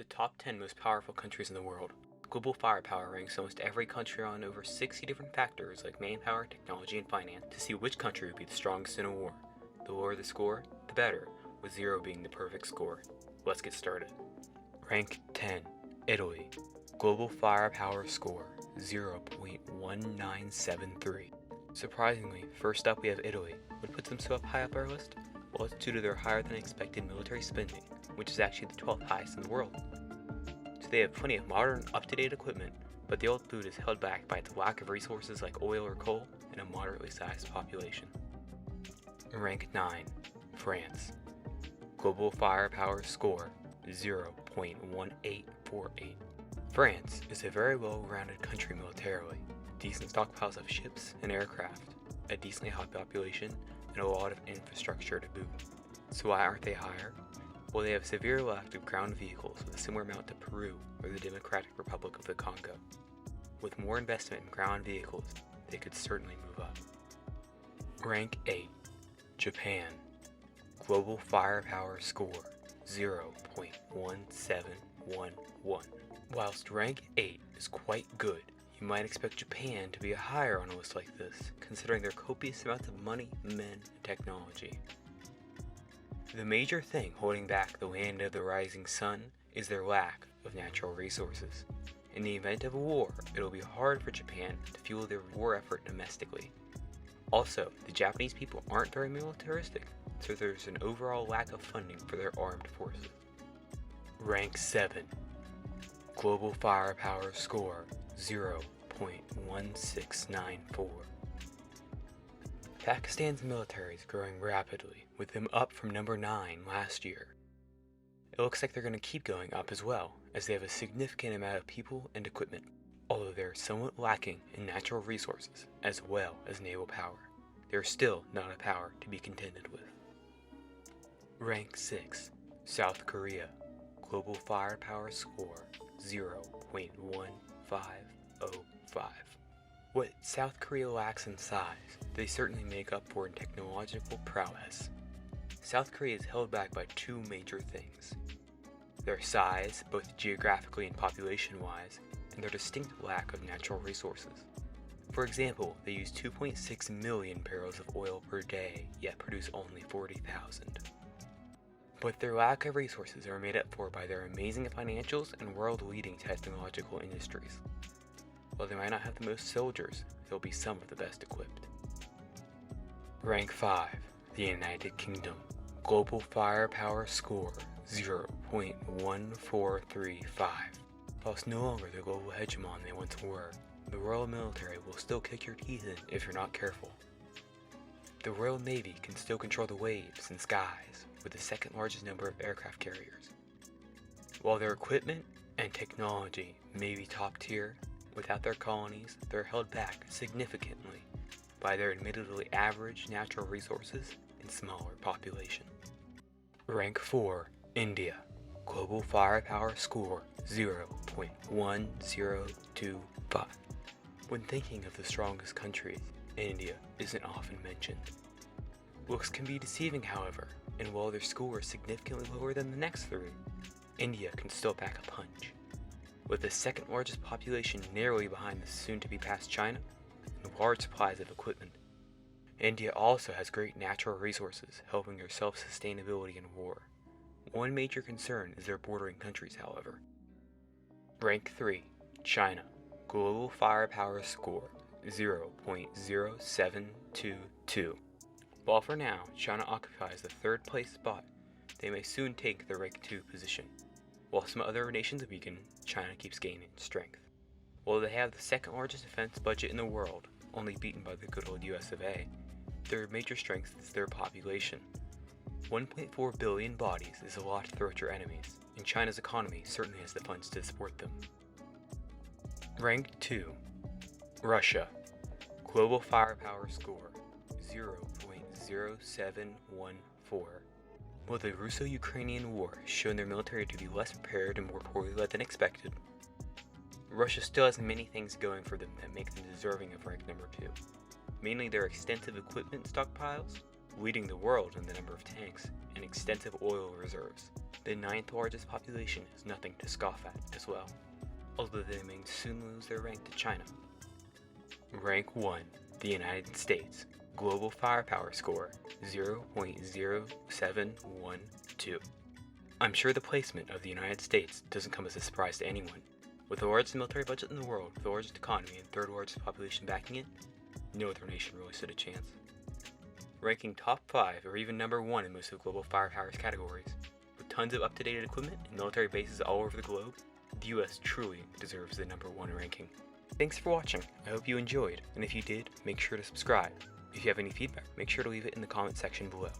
The top 10 most powerful countries in the world. Global firepower ranks almost every country on over 60 different factors like manpower, technology, and finance to see which country would be the strongest in a war. The lower the score, the better, with 0 being the perfect score. Let's get started. Rank 10. Italy. Global firepower score 0.1973. Surprisingly, first up we have Italy. What puts them so high up our list? Well, it's due to their higher than expected military spending, which is actually the 12th highest in the world. So they have plenty of modern, up-to-date equipment, but the old food is held back by its lack of resources like oil or coal and a moderately sized population. Rank 9. France. Global firepower score 0.1848. France is a very well-rounded country militarily, decent stockpiles of ships and aircraft, a decently high population, and a lot of infrastructure to boot. So why aren't they higher? Well, they have severe lack of ground vehicles with a similar amount to Peru or the Democratic Republic of the Congo. With more investment in ground vehicles, they could certainly move up. Rank 8. Japan. Global firepower score 0.1711. Whilst rank 8 is quite good, you might expect Japan to be higher on a list like this, considering their copious amounts of money, men, and technology. The major thing holding back the land of the rising sun is their lack of natural resources. In the event of a war, it will be hard for Japan to fuel their war effort domestically. Also, the Japanese people aren't very militaristic, so there's an overall lack of funding for their armed forces. Rank 7. Global firepower score 0.1694. Pakistan's military is growing rapidly, with them up from number 9 last year. It looks like they're going to keep going up as well, as they have a significant amount of people and equipment, although they are somewhat lacking in natural resources as well as naval power. They are still not a power to be contended with. Rank 6. South Korea. Global firepower score 0.1505. What South Korea lacks in size, they certainly make up for in technological prowess. South Korea is held back by two major things: their size, both geographically and population-wise, and their distinct lack of natural resources. For example, they use 2.6 million barrels of oil per day, yet produce only 40,000. But their lack of resources are made up for by their amazing financials and world-leading technological industries. While they might not have the most soldiers, they'll be some of the best equipped. Rank 5. The United Kingdom. Global firepower score 0.1435. Whilst no longer the global hegemon they once were, the Royal Military will still kick your teeth in if you're not careful. The Royal Navy can still control the waves and skies, with the second largest number of aircraft carriers. While their equipment and technology may be top tier, without their colonies, they're held back significantly by their admittedly average natural resources and smaller population. Rank 4. India. Global firepower score 0.1025. When thinking of the strongest countries, India isn't often mentioned. Looks can be deceiving, however, and while their score is significantly lower than the next three, India can still pack a punch. With the second largest population narrowly behind the soon-to-be-passed China, and large supplies of equipment, India also has great natural resources, helping their self-sustainability in war. One major concern is their bordering countries, however. Rank 3. China. Global firepower score 0.0722. While for now, China occupies the third place spot, they may soon take the rank 2 position. While some other nations weaken, China keeps gaining strength. While they have the second largest defense budget in the world, only beaten by the good old US of A, their major strength is their population. 1.4 billion bodies is a lot to throw at your enemies, and China's economy certainly has the funds to support them. Rank 2. Russia. Global firepower score 0.0714. While the Russo-Ukrainian War has shown their military to be less prepared and more poorly led than expected, Russia still has many things going for them that make them deserving of rank number 2. Mainly their extensive equipment stockpiles, leading the world in the number of tanks, and extensive oil reserves. The 9th largest population is nothing to scoff at as well, although they may soon lose their rank to China. Rank 1, the United States. Global firepower score, 0.0712. I'm sure the placement of the United States doesn't come as a surprise to anyone. With the largest military budget in the world, the largest economy, and 3rd largest population backing it, no other nation really stood a chance. Ranking top 5 or even number 1 in most of the global firepower's categories, with tons of up-to-date equipment and military bases all over the globe, the US truly deserves the number 1 ranking. Thanks for watching, I hope you enjoyed, and if you did, make sure to subscribe. If you have any feedback, make sure to leave it in the comment section below.